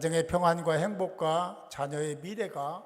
가정의 평안과 행복과 자녀의 미래가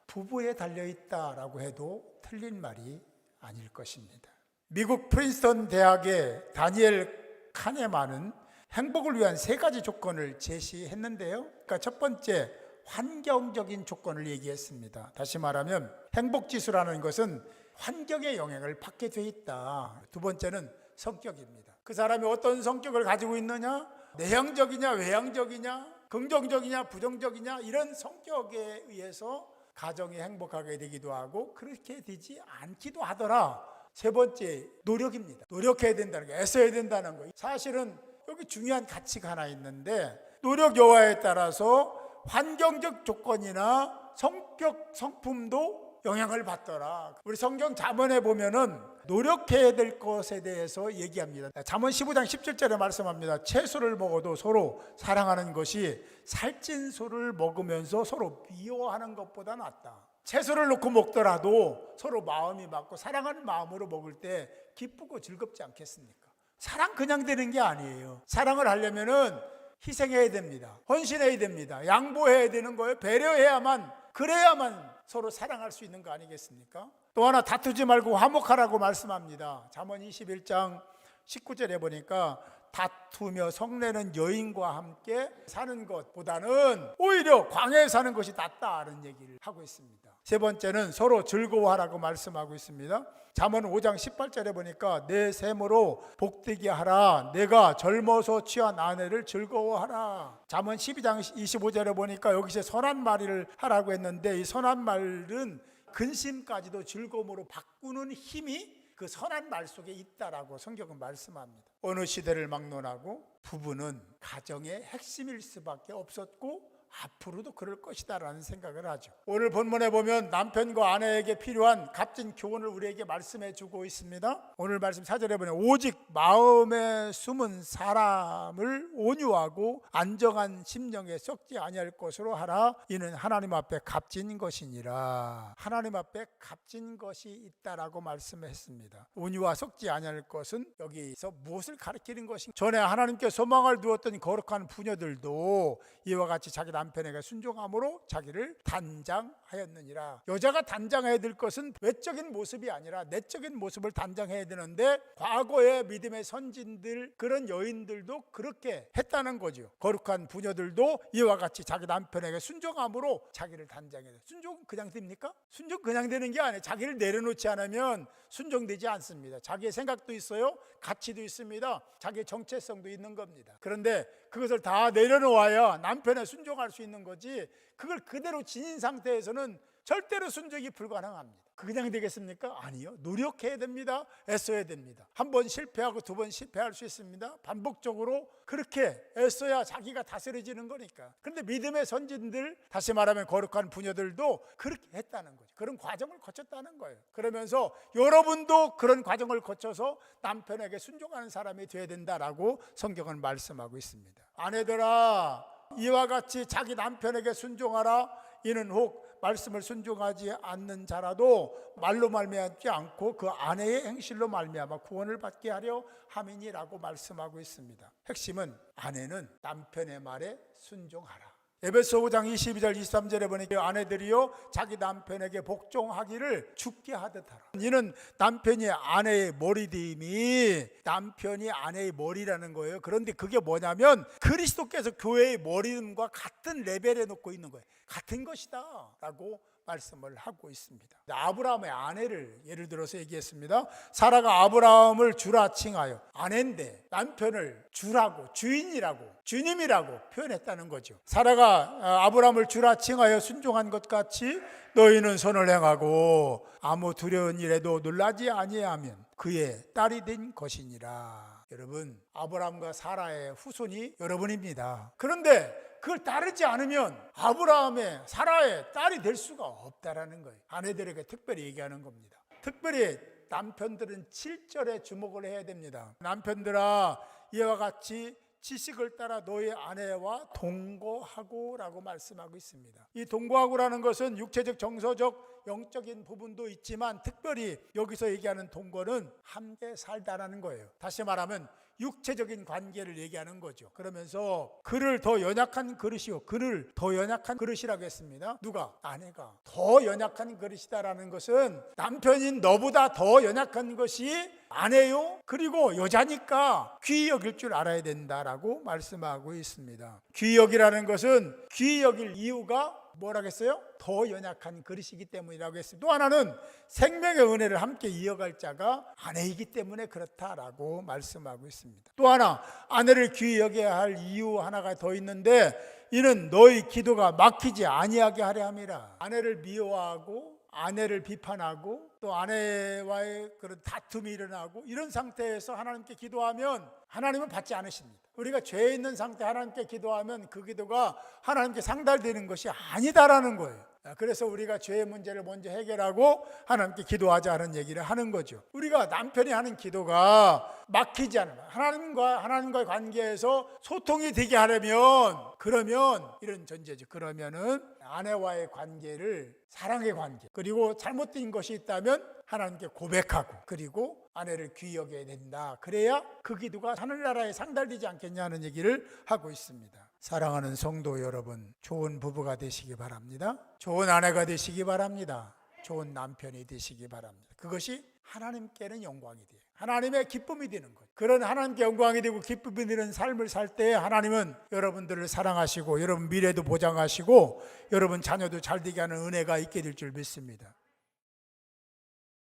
부부에 달려있다라고 해도 틀린 말이 아닐 것입니다. 미국 프린스턴 대학의 다니엘 카네만은 행복을 위한 3가지 조건을 제시했는데요. 그러니까 첫 번째, 환경적인 조건을 얘기했습니다. 다시 말하면 행복지수라는 것은 환경의 영향을 받게 돼 있다. 두 번째는 성격입니다. 그 사람이 어떤 성격을 가지고 있느냐, 내향적이냐 외향적이냐, 긍정적이냐 부정적이냐, 이런 성격에 의해서 가정이 행복하게 되기도 하고 그렇게 되지 않기도 하더라. 세 번째, 노력입니다. 노력해야 된다는 거, 애써야 된다는 거. 사실은 여기 중요한 가치가 하나 있는데, 노력 여하에 따라서 환경적 조건이나 성격, 성품도 영향을 받더라. 우리 성경 잠언에 보면은 노력해야 될 것에 대해서 얘기합니다. 잠언 15장 17절에 말씀합니다. 채소를 먹어도 서로 사랑하는 것이 살찐 소를 먹으면서 서로 미워하는 것보다 낫다. 채소를 놓고 먹더라도 서로 마음이 맞고 사랑하는 마음으로 먹을 때 기쁘고 즐겁지 않겠습니까? 사랑 그냥 되는 게 아니에요. 사랑을 하려면은 희생해야 됩니다. 헌신해야 됩니다. 양보해야 되는 거예요. 배려해야만, 그래야만 서로 사랑할 수 있는 거 아니겠습니까? 또 하나, 다투지 말고 화목하라고 말씀합니다. 잠언 21장 19절에 보니까 다투며 성내는 여인과 함께 사는 것보다는 오히려 광야에 사는 것이 낫다는 얘기를 하고 있습니다. 세 번째는 서로 즐거워하라고 말씀하고 있습니다. 잠언 5장 18절에 보니까 내 셈으로 복되게 하라. 내가 젊어서 취한 아내를 즐거워하라. 잠언 12장 25절에 보니까 여기서 선한 말을 하라고 했는데, 이 선한 말은 근심까지도 즐거움으로 바꾸는 힘이 그 선한 말 속에 있다라고 성경은 말씀합니다. 어느 시대를 막론하고 부부는 가정의 핵심일 수밖에 없었고 앞으로도 그럴 것이다라는 생각을 하죠. 오늘 본문에 보면 남편과 아내에게 필요한 값진 교훈을 우리에게 말씀해 주고 있습니다. 오늘 말씀 4절에 보면 오직 마음에 숨은 사람을 온유하고 안정한 심령에 썩지 아니할 것으로 하라. 이는 하나님 앞에 값진 것이니라. 하나님 앞에 값진 것이 있다라고 말씀했습니다. 온유와 썩지 아니할 것은 여기서 무엇을 가리키는 것인가? 전에 하나님께 소망을 두었던 거룩한 부녀들도 이와 같이 자기 남편에게 순종함으로 자기를 단장하였느니라. 여자가 단장해야 될 것은 외적인 모습이 아니라 내적인 모습을 단장해야 되는데, 과거의 믿음의 선진들, 그런 여인들도 그렇게 했다는 거죠. 거룩한 부녀들도 이와 같이 자기 남편에게 순종함으로 자기를 단장해야 돼요. 순종 그냥 됩니까? 순종 그냥 되는 게 아니에요. 자기를 내려놓지 않으면 순종되지 않습니다. 자기의 생각도 있어요. 가치도 있습니다. 자기의 정체성도 있는 겁니다. 그런데 그것을 다 내려놓아야 남편에 순종할 수 있는 거지, 그걸 그대로 지닌 상태에서는 절대로 순종이 불가능합니다. 그냥 되겠습니까? 아니요. 노력해야 됩니다. 애써야 됩니다. 한 번 실패하고 두 번 실패할 수 있습니다. 반복적으로 그렇게 애써야 자기가 다스려지는 거니까. 그런데 믿음의 선진들, 다시 말하면 거룩한 부녀들도 그렇게 했다는 거죠. 그런 과정을 거쳤다는 거예요. 그러면서 여러분도 그런 과정을 거쳐서 남편에게 순종하는 사람이 되어야 된다라고 성경은 말씀하고 있습니다. 아내들아, 이와 같이 자기 남편에게 순종하라. 이는 혹 말씀을 순종하지 않는 자라도 말로 말미암지 않고 그 아내의 행실로 말미암아 구원을 받게 하려 함이니라고 말씀하고 있습니다. 핵심은 아내는 남편의 말에 순종하라. 에베소 5장 22절 23절에 보니까 아내들이요 자기 남편에게 복종하기를 죽게 하듯 하라. 이는 남편이 아내의 머리됨이, 남편이 아내의 머리라는 거예요. 그런데 그게 뭐냐면 그리스도께서 교회의 머리됨과 같은 레벨에 놓고 있는 거예요. 같은 것이다 라고 말씀을 하고 있습니다. 아브라함의 아내를 예를 들어서 얘기했습니다. 사라가 아브라함을 주라 칭하여, 아내인데 남편을 주라고, 주인이라고, 주님이라고 표현했다는 거죠. 사라가 아브라함을 주라 칭하여 순종한 것 같이 너희는 선을 행하고 아무 두려운 일에도 놀라지 아니하면 그의 딸이 된 것이니라. 여러분, 아브라함과 사라의 후손이 여러분입니다. 그런데 그걸 따르지 않으면 아브라함의, 사라의 딸이 될 수가 없다라는 거예요. 아내들에게 특별히 얘기하는 겁니다. 특별히 남편들은 7절에 주목을 해야 됩니다. 남편들아, 이와 같이 지식을 따라 너희 아내와 동거하고 라고 말씀하고 있습니다. 이 동거하고라는 것은 육체적, 정서적, 영적인 부분도 있지만 특별히 여기서 얘기하는 동거는 함께 살다라는 거예요. 다시 말하면 육체적인 관계를 얘기하는 거죠. 그러면서 그를 더 연약한 그릇이요, 그를 더 연약한 그릇이라고 했습니다. 누가? 아내가 더 연약한 그릇이다라는 것은 남편인 너보다 더 연약한 것이 아내요, 그리고 여자니까 귀히 여길 줄 알아야 된다라고 말씀하고 있습니다. 귀히 여기라는 것은 귀히 여길 이유가 뭐라겠어요? 더 연약한 그릇이기 때문이라고 했습니다. 또 하나는 생명의 은혜를 함께 이어갈 자가 아내이기 때문에 그렇다라고 말씀하고 있습니다. 또 하나, 아내를 귀히 여겨야 할 이유 하나가 더 있는데, 이는 너희 기도가 막히지 아니하게 하려 함이라. 아내를 미워하고 아내를 비판하고 또 아내와의 그런 다툼이 일어나고 이런 상태에서 하나님께 기도하면 하나님은 받지 않으십니다. 우리가 죄 있는 상태 하나님께 기도하면 그 기도가 하나님께 상달되는 것이 아니다라는 거예요. 그래서 우리가 죄의 문제를 먼저 해결하고 하나님께 기도하자는 얘기를 하는 거죠. 우리가 남편이 하는 기도가 막히지 않으면 하나님과의 관계에서 소통이 되게 하려면, 그러면 이런 전제죠. 그러면은 아내와의 관계를 사랑의 관계, 그리고 잘못된 것이 있다면 하나님께 고백하고, 그리고 아내를 귀히 여겨야 된다. 그래야 그 기도가 하늘나라에 상달되지 않겠냐는 얘기를 하고 있습니다. 사랑하는 성도 여러분, 좋은 부부가 되시기 바랍니다. 좋은 아내가 되시기 바랍니다. 좋은 남편이 되시기 바랍니다. 그것이 하나님께는 영광이 돼요. 하나님의 기쁨이 되는 거예요. 그런 하나님께 영광이 되고 기쁨이 되는 삶을 살 때 하나님은 여러분들을 사랑하시고 여러분 미래도 보장하시고 여러분 자녀도 잘 되게 하는 은혜가 있게 될 줄 믿습니다.